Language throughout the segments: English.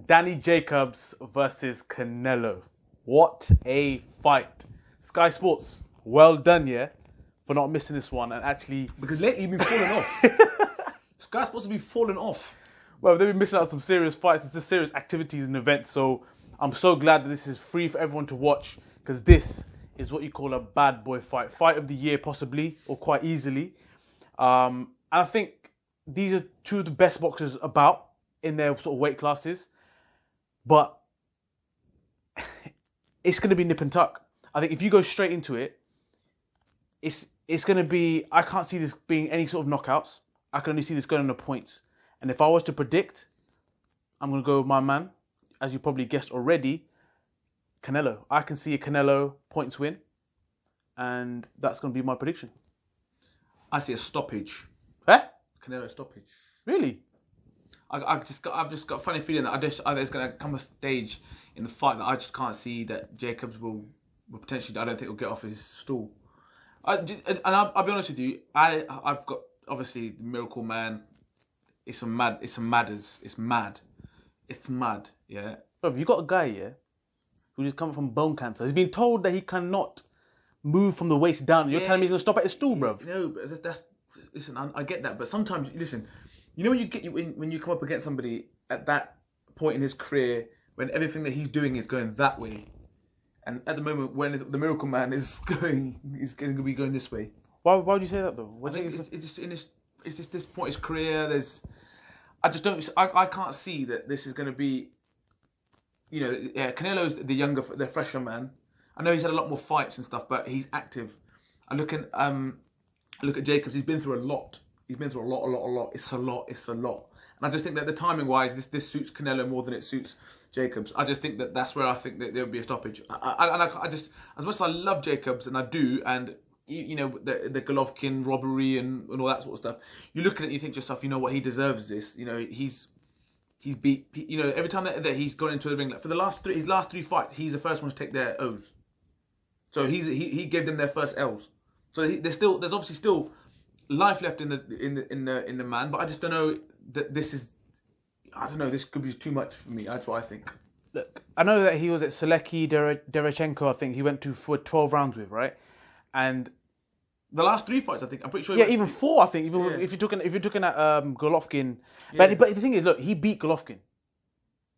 Danny Jacobs versus Canelo. What a fight. Sky Sports, well done, yeah, for not missing this one and actually... Because lately you've been falling off. Sky Sports have been falling off. Well, they've been missing out on some serious fights and some serious activities and events, so I'm so glad that this is free for everyone to watch, because this is what you call a bad boy fight. Fight of the year, possibly, or quite easily. And I think these are two of the best boxers about in their sort of weight classes. But it's going to be nip and tuck. I think if you go straight into it, it's going to be... I can't see this being any sort of knockouts. I can only see this going on the points. And if I was to predict, I'm going to go with my man, as you probably guessed already, Canelo. I can see a Canelo points win, and that's going to be my prediction. I see a stoppage. Eh? Canelo stoppage. Really? I've just got a funny feeling that there's going to come a stage in the fight that I just can't see that Jacobs will potentially... I don't think he'll get off his stool. I'll be honest with you. I've got obviously the Miracle Man. It's mad. Yeah. Bro, you got a guy here who just come from bone cancer. He's been told that he cannot move from the waist down. You're telling me he's gonna stop at his stool, bro? No, but listen. I get that, but sometimes listen. You know when you come up against somebody at that point in his career when everything that he's doing is going that way, and at the moment when the Miracle Man is going to be going this way. Why would you say that though? I think it's just this point in his career. I can't see that this is going to be. You know, Canelo's the fresher man. I know he's had a lot more fights and stuff, but he's active. I look at Jacobs. He's been through a lot. He's been through a lot. It's a lot. And I just think that the timing wise, this suits Canelo more than it suits Jacobs. I just think that's where I think that there would be a stoppage. I just, as much as I love Jacobs, and I do, and you know the Golovkin robbery and all that sort of stuff. You look at it, and you think to yourself, you know what, he deserves this. You know, he's beat. You know, every time that he's gone into the ring, like for his last three fights, he's the first one to take their O's. So he gave them their first L's. So there's obviously still life left in the man, but I just don't know that this is. I don't know. This could be too much for me. That's what I think. Look, I know that he was at Selecki Derechenko. I think he went for 12 rounds with, right? And the last three fights, I think, I'm pretty sure. Yeah, even four. I think if you're looking at Golovkin, but the thing is, look, he beat Golovkin.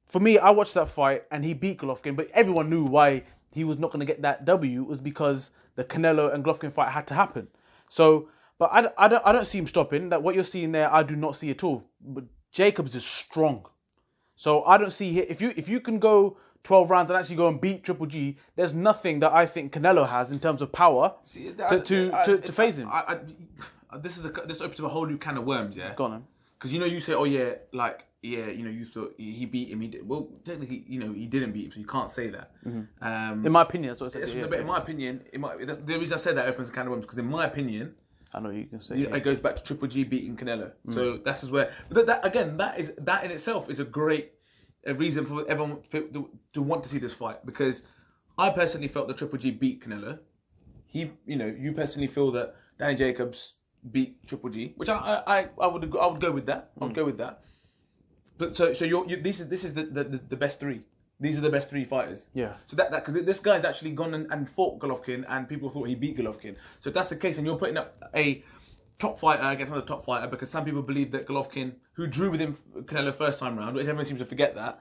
For me, I watched that fight and he beat Golovkin, but everyone knew why he was not going to get that W. It was because the Canelo and Golovkin fight had to happen. So, but I don't see him stopping. That what you're seeing there, I do not see at all. But Jacobs is strong, so I don't see if you can go 12 rounds and actually go and beat Triple G, there's nothing that I think Canelo has in terms of power to phase him. This opens up a whole new can of worms, yeah. Go on, because you say, oh yeah, you thought he beat him. Well, technically, he didn't beat him, so you can't say that. Mm-hmm. In my opinion, that's what I said. But in my opinion, the reason I say that opens a can of worms because in my opinion, I know you can say it goes back to Triple G beating Canelo. So that's where. But that in itself is a great reason for everyone to want to see this fight, because I personally felt that Triple G beat Canelo. You personally feel that Danny Jacobs beat Triple G, which I would go with that. I would go with that. But so this is the best three. These are the best three fighters. Yeah. So that because this guy's actually gone and fought Golovkin, and people thought he beat Golovkin. So if that's the case, and you're putting up a top fighter against another top fighter, because some people believe that Golovkin, who drew with him Canelo first time round, which everyone seems to forget that,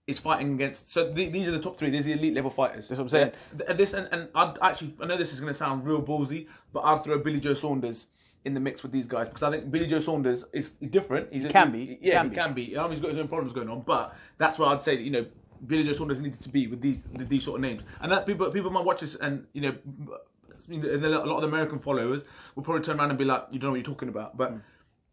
is fighting against. So these are the top three. These are the elite level fighters. That's what I'm saying. And I know this is going to sound real ballsy, but I'd throw Billy Joe Saunders in the mix with these guys, because I think Billy Joe Saunders is different. He can be. He can be. I know he's got his own problems going on, but that's where I'd say that, Billy Joe Saunders needed to be with these sort of names, and that people might watch this, and a lot of the American followers will probably turn around and be like, you don't know what you're talking about, but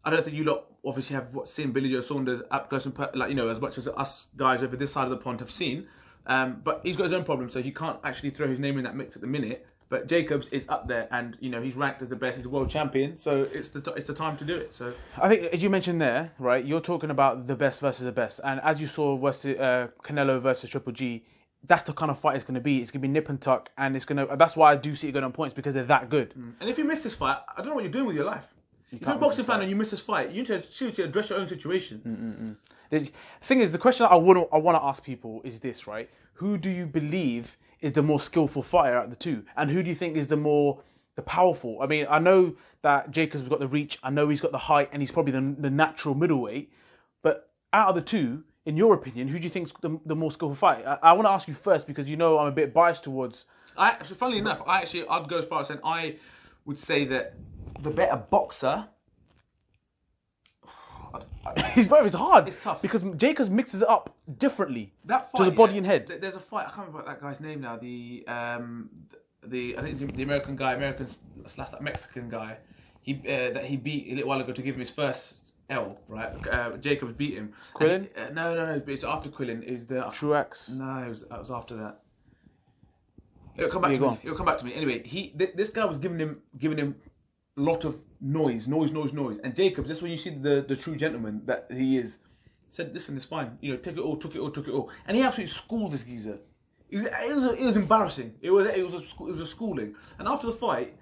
I don't think you lot obviously have seen Billy Joe Saunders up close and as much as us guys over this side of the pond have seen, but he's got his own problems, so you can't actually throw his name in that mix at the minute. But Jacobs is up there, and he's ranked as the best. He's a world champion, so it's the time to do it. So I think, as you mentioned there, right, you're talking about the best versus the best, and as you saw Canelo versus Triple G, that's the kind of fight it's going to be. It's going to be nip and tuck, and that's why I do see it going on points, because they're that good. And if you miss this fight, I don't know what you're doing with your life. If you're a boxing fan and you miss this fight, you need to seriously address your own situation. The thing is, the question I want to ask people is this, right? Who do you believe is the more skillful fighter out of the two? And who do you think is the powerful? I mean, I know that Jacobs has got the reach, I know he's got the height, and he's probably the natural middleweight. But out of the two, in your opinion, who do you think is the more skillful fighter? I want to ask you first because I'm a bit biased towards... Funnily enough, I'd go as far as saying I would say that the better boxer... It's hard. It's tough because Jacobs mixes it up differently that fight, to the body and head. There's a fight. I can't remember that guy's name now. I think it's the American / Mexican guy. That he beat a little while ago to give him his first L. Right, Jacobs beat him. Quillen? No. It's after Quillen. Is the Truex? No, it was after that. It'll come back to me. Anyway, this guy was giving him a lot of noise, and Jacobs. That's when you see the true gentleman that he is. Said, "Listen, it's fine. You know, took it all," and he absolutely schooled this geezer. It was embarrassing. It was a schooling. And after the fight,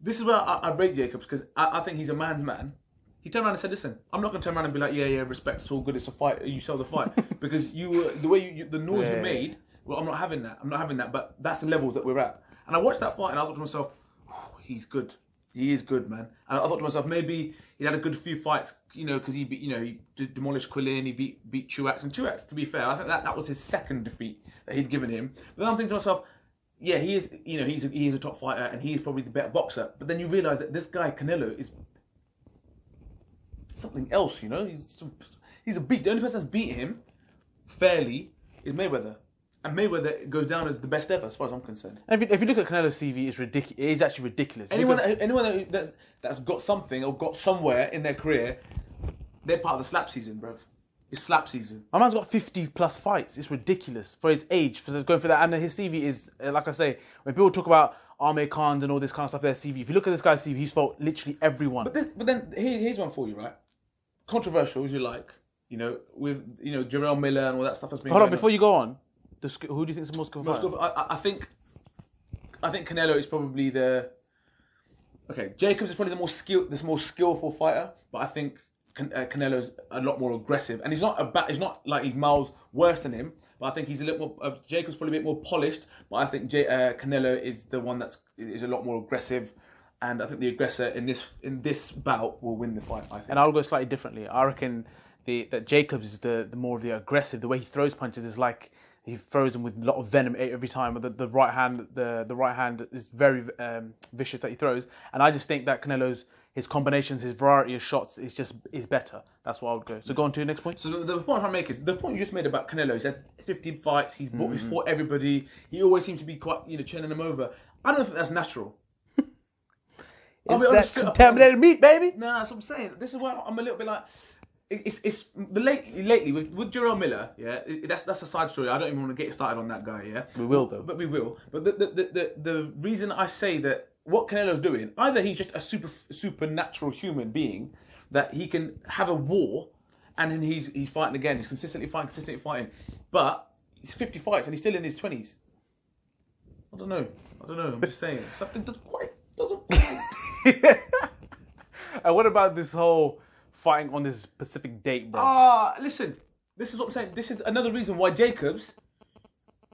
this is where I break Jacobs because I think he's a man's man. He turned around and said, "Listen, I'm not going to turn around and be like, yeah, respect, it's all good, it's a fight. You sell the fight because the noise you made. Well, I'm not having that. But that's the levels that we're at." And I watched that fight and I thought to myself, "He's good. He is good, man." And I thought to myself, maybe he had a good few fights, because he demolished Quillen, he beat Truex. And Truex, to be fair, I think that was his second defeat that he'd given him. But then I'm thinking to myself, yeah, he is, he is a top fighter and he is probably the better boxer. But then you realise that this guy, Canelo, is something else, He's a beast. The only person that's beat him fairly is Mayweather. And Mayweather goes down as the best ever, as far as I'm concerned. And if you look at Canelo's CV, it's ridiculous. It is actually ridiculous. Anyone that's got something or got somewhere in their career, they're part of the slap season, bruv. It's slap season. My man's got 50 plus fights. It's ridiculous for his age, for going for that. And his CV is, like I say, when people talk about Amir Khan and all this kind of stuff, their CV. If you look at this guy's CV, he's fought literally everyone. But then here's one for you, right? Controversial as you like, with Jarrell Miller and all that stuff that's been. Hold on, before you go on. Who do you think is the most skillful? I think Canelo is probably Jacobs is probably the more skillful fighter, but I think Canelo is a lot more aggressive, and he's not like he's miles worse than him. But I think he's a little more. Jacobs probably a bit more polished, but I think Canelo is the one is a lot more aggressive, and I think the aggressor in this bout will win the fight. I think. And I'll go slightly differently. I reckon that Jacobs is the more of the aggressive. The way he throws punches is like. He throws them with a lot of venom every time. The right hand, the right hand is very vicious that he throws. And I just think that Canelo's his combinations, his variety of shots is better. That's what I would go. So go on to your next point. So the point I'm trying to make is the point you just made about Canelo. He's had 15 fights. He's fought everybody. He always seems to be quite churning them over. I don't think that's natural. It's that contaminated meat, baby. Nah, that's what I'm saying. This is why I'm a little bit like. It's lately with Jarrell Miller, yeah. That's a side story. I don't even want to get started on that guy, yeah. We will though. But we will. But the reason I say that what Canelo's doing, either he's just a supernatural human being that he can have a war, and then he's fighting again. He's consistently fighting. But he's 50 fights and he's still in his 20s. I don't know. I'm just saying something doesn't quite. And what about this whole? Fighting on this specific date, bro. Listen. This is what I'm saying. This is another reason why Jacobs.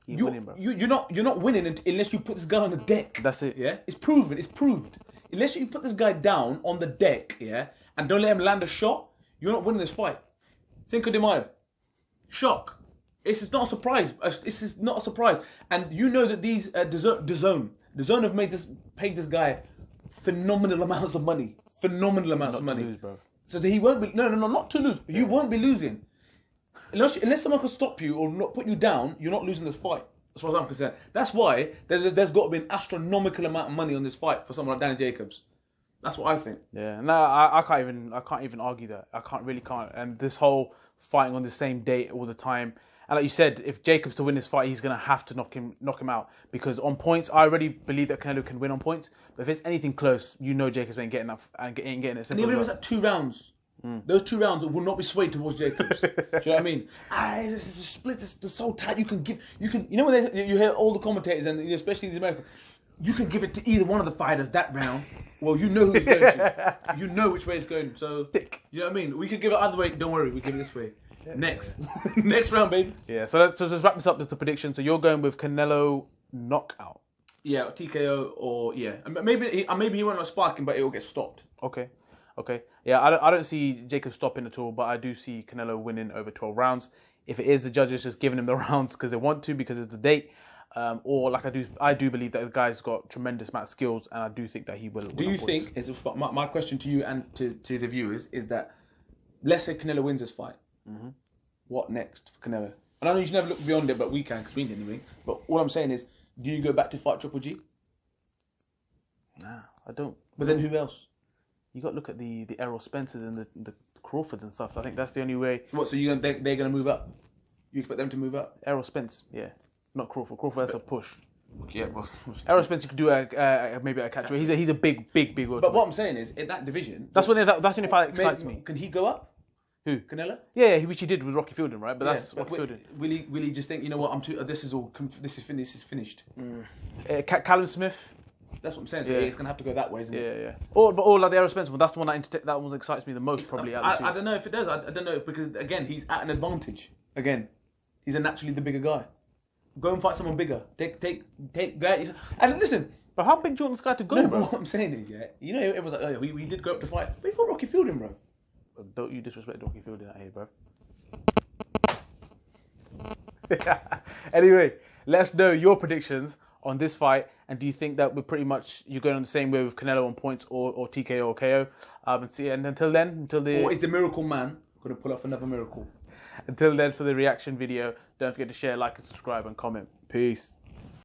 Winning, bro. You're not winning unless you put this guy on the deck. That's it. Yeah, it's proven. It's proved. Unless you put this guy down on the deck, yeah, and don't let him land a shot, you're not winning this fight. Cinco de Mayo. Shock. This is not a surprise. This is not a surprise. And you know that these DAZN have paid this guy phenomenal amounts of money. Phenomenal amounts of money. To lose, bro. So that he won't be not to lose. You won't be losing unless someone can stop you or not put you down. You're not losing this fight, as far as I'm concerned. That's why there's got to be an astronomical amount of money on this fight for someone like Danny Jacobs. That's what I think. Yeah, no, I can't even argue that. I can't. And this whole fighting on the same date all the time. And like you said, if Jacobs to win this fight, he's gonna have to knock him out because on points, I already believe that Canelo can win on points. But if it's anything close, Jacobs ain't getting enough and ain't getting it. And even if it's at 2 rounds, those 2 rounds will not be swayed towards Jacobs. Do you know what I mean? This is a split. It's so tight. You know when you hear all the commentators and especially these Americans. you can give it to either one of the fighters that round. Well, you know who it's going to. You know which way it's going. So, you know what I mean? We could give it either way. Don't worry, we give it this way. Yeah. Next. Next round, baby. Yeah, so let's wrap this up as the prediction. So you're going with Canelo knockout. Yeah, TKO or, yeah. Maybe he won't have sparking, but it will get stopped. Okay. Yeah, I don't see Jacob stopping at all, but I do see Canelo winning over 12 rounds. If it is the judges just giving him the rounds because they want to, because it's the date, or like I do believe that the guy's got tremendous amount of skills, and I do think that he will. Do you think? My question to you and to the viewers is that, let's say Canelo wins this fight, what next for Canelo? And I know you should never look beyond it, but we can because we didn't anyway. But all I'm saying is, do you go back to fight Triple G? Nah, I don't. But then who else? You got to look at the Errol Spencers and the Crawfords and stuff. So I think that's the only way. What? So they're going to move up? You expect them to move up? Errol Spence, yeah. Not Crawford. Crawford has a push. Yeah, well, Errol Spence, you could do maybe a catch. He's a big welterweight. But what I'm saying is, in that division, that's the only fight that excites me. Can he go up? Who? Canelo? Yeah, which he did with Rocky Fielding, right? But that's Rocky Fielding. Will he just think, you know what? This is finished. Callum Smith. That's what I'm saying. So it's gonna have to go that way, isn't it? Yeah. Or like the Errol Spence one. That's the one that one excites me the most, probably. I don't know if it does. I don't know because again, he's at an advantage. Again, he's naturally the bigger guy. Go and fight someone bigger. Take guys. And listen. But how big do you want this guy to go, bro? What I'm saying is, you know, it was like, oh, we did go up to fight. But he fought Rocky Fielding, bro. Don't you disrespect Rocky Fielding out here, bro. Anyway, let us know your predictions on this fight, and do you think that you're going on the same way with Canelo on points or TKO or KO? And until then, or is the Miracle Man going to pull off another miracle? Until then, for the reaction video, don't forget to share, like, and subscribe, and comment. Peace.